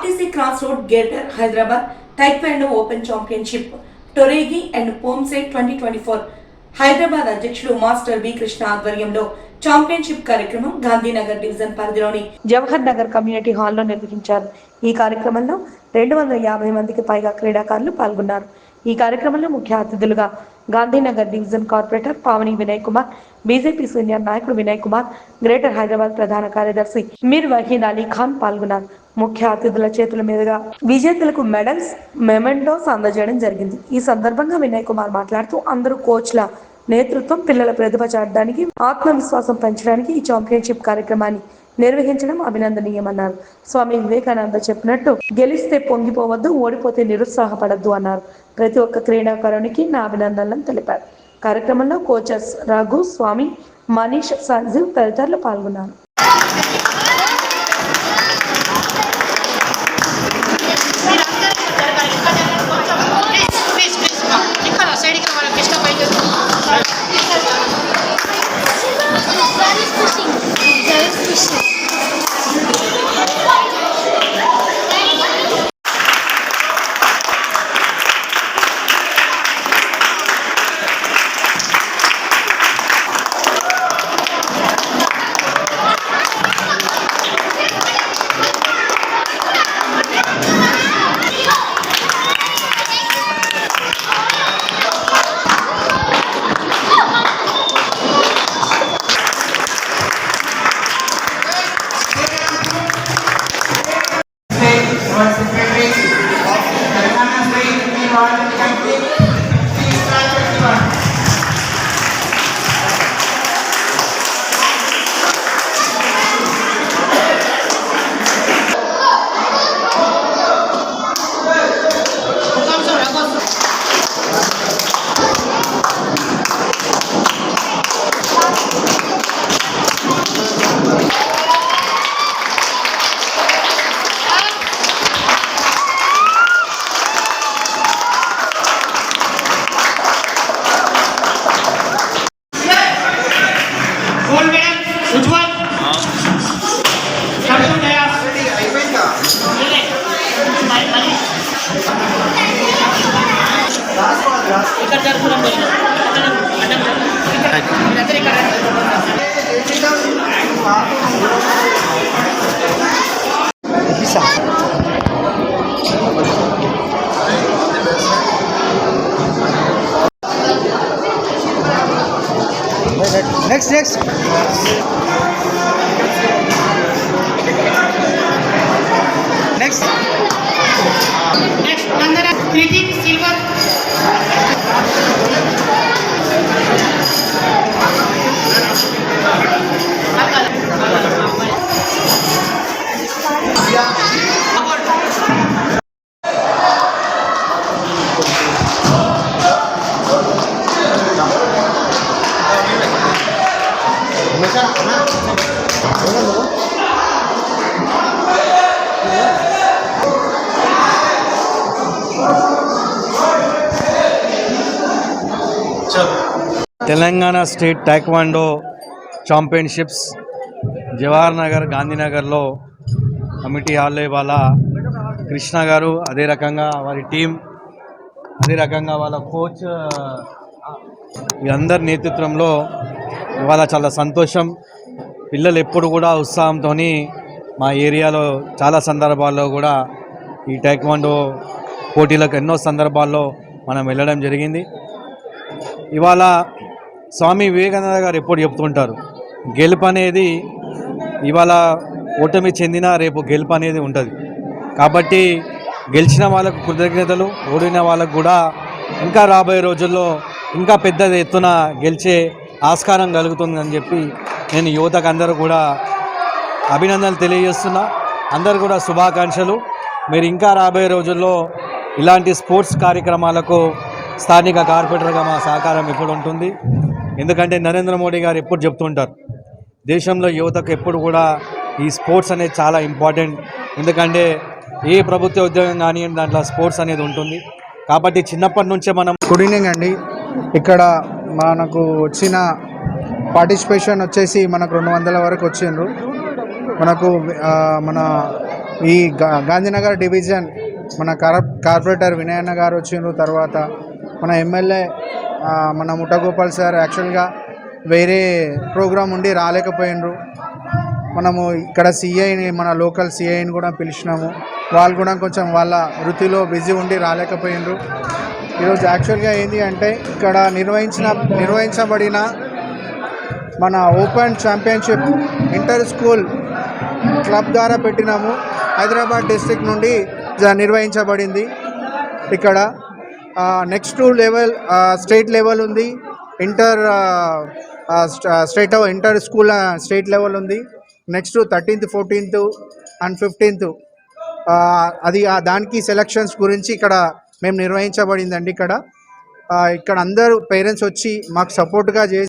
RTC cross road greater Hyderabad taekwondo open championship టొరేగి and పోమ్సే 2024 హైదరాబాద్ అధ్యక్షుడు మాస్టర్ బి కృష్ణ ఆధ్వర్యంలో ఛాంపియన్షిప్ కార్యక్రమం గాంధీనగర్ డివిజన్ పరిధిలోని జవహర్ నగర్ కమ్యూనిటీ హాల్లో నిర్వహించారు. ఈ కార్యక్రమంలో 250 మందికి పైగా క్రీడాకారులు పాల్గొన్నారు. ఈ కార్యక్రమంలో ముఖ్య అతిథులుగా Gandhinagar division corporator Pavani Vinay Kumar, BJP senior నాయకుడు వినయ్ కుమార్, గ్రేటర్ హైదరాబాద్ ప్రధాన కార్యదర్శి మీర్ వహీద్ అలీ ఖాన్ పాల్గొన్నారు. ముఖ్య అతిథుల చేతుల మీదుగా విజేతలకు మెడల్స్, మెమెంటోస్ అందజేయడం జరిగింది. ఈ సందర్భంగా వినయ్ కుమార్ మాట్లాడుతూ అందరూ కోచ్ల నేతృత్వం, పిల్లల ప్రతిభ చాటడానికి, ఆత్మవిశ్వాసం పెంచడానికి ఈ ఛాంపియన్షిప్ కార్యక్రమాన్ని నిర్వహించడం అభినందనీయమన్నారు. స్వామి వివేకానంద చెప్పినట్టు గెలిస్తే పొంగిపోవద్దు, ఓడిపోతే నిరుత్సాహపడద్దు అన్నారు. ప్రతి ఒక్క క్రీడాకారునికి నా అభినందనలను తెలిపారు. కార్యక్రమంలో కోచెస్ రఘు, స్వామి, మనీష్, సంజీవ్ తదితరులు పాల్గొన్నారు. Next. Next. Nandana, 3 teams silver. Telangana state taekwondo championships Jawahar Nagar గాంధీనగర్లో కమిటీ హాల్లో ఇవాళ కృష్ణ గారు, అదే రకంగా వారి టీం, అదే రకంగా వాళ్ళ కోచ్ అందరి నేతృత్వంలో ఇవాళ చాలా సంతోషం. పిల్లలు ఎప్పుడు కూడా ఉత్సాహంతో మా ఏరియాలో చాలా సందర్భాల్లో కూడా ఈ టైక్వాండో పోటీలకు ఎన్నో సందర్భాల్లో మనం వెళ్ళడం జరిగింది. ఇవాళ స్వామి వివేకానంద గారు ఎప్పుడు చెప్తుంటారు, గెలుపు అనేది ఇవాళ ఓటమి చెందినా రేపు గెలుపు అనేది ఉంటుంది. కాబట్టి గెలిచిన వాళ్ళకు కృతజ్ఞతలు, ఓడిన వాళ్ళకు కూడా ఇంకా రాబోయే రోజుల్లో ఇంకా పెద్ద ఎత్తున గెలిచే ఆస్కారం కలుగుతుందని చెప్పి నేను యువతకు అందరూ కూడా అభినందనలు తెలియజేస్తున్నా. అందరూ కూడా శుభాకాంక్షలు. మీరు ఇంకా రాబోయే రోజుల్లో ఇలాంటి స్పోర్ట్స్ కార్యక్రమాలకు స్థానిక కార్పొరేటర్గా మా సహకారం ఎప్పుడు ఉంటుంది. ఎందుకంటే నరేంద్ర మోడీ గారు ఎప్పుడు చెప్తుంటారు, దేశంలో యువతకు ఎప్పుడు కూడా ఈ స్పోర్ట్స్ అనేది చాలా ఇంపార్టెంట్. ఎందుకంటే ఏ ప్రభుత్వ ఉద్యోగం కానీ దాంట్లో స్పోర్ట్స్ అనేది ఉంటుంది. కాబట్టి చిన్నప్పటి నుంచే మనం. గుడ్ ఈవినింగ్ అండి. ఇక్కడ మనకు వచ్చిన పార్టిసిపేషన్ వచ్చేసి మనకు 200 వరకు వచ్చిండ్రు. మనకు మన ఈ గాంధీనగర్ డివిజన్ మన కార్పొరేటర్ వినయన్న గారు వచ్చిండ్రు. తర్వాత మన ఎమ్మెల్యే మన ముఠగోపాల్ సార్ యాక్చువల్గా వేరే ప్రోగ్రాం ఉండి రాలేకపోయినరు. మనము ఇక్కడ సిఐని మన లోకల్ సిఐని కూడా పిలిచినాము. వాళ్ళు కూడా కొంచెం వాళ్ళ వృత్తిలో బిజీ ఉండి రాలేకపోయినరు. ఈరోజు యాక్చువల్గా ఏంటి అంటే ఇక్కడ నిర్వహించబడిన మన open championship inter school club ద్వారా పెట్టినాము. హైదరాబాద్ డిస్ట్రిక్ట్ నుండి నిర్వహించబడింది. ఇక్కడ నెక్స్ట్ లెవెల్ స్టేట్ లెవెల్ ఉంది, ఇంటర్ స్కూల్ స్టేట్ లెవెల్ ఉంది. Next 13th, 14th and 15th అది దానికి సెలక్షన్స్ గురించి ఇక్కడ మేము నిర్వహించబడిందండి. ఇక్కడ అందరూ పేరెంట్స్ వచ్చి మాకు సపోర్ట్గా చేసి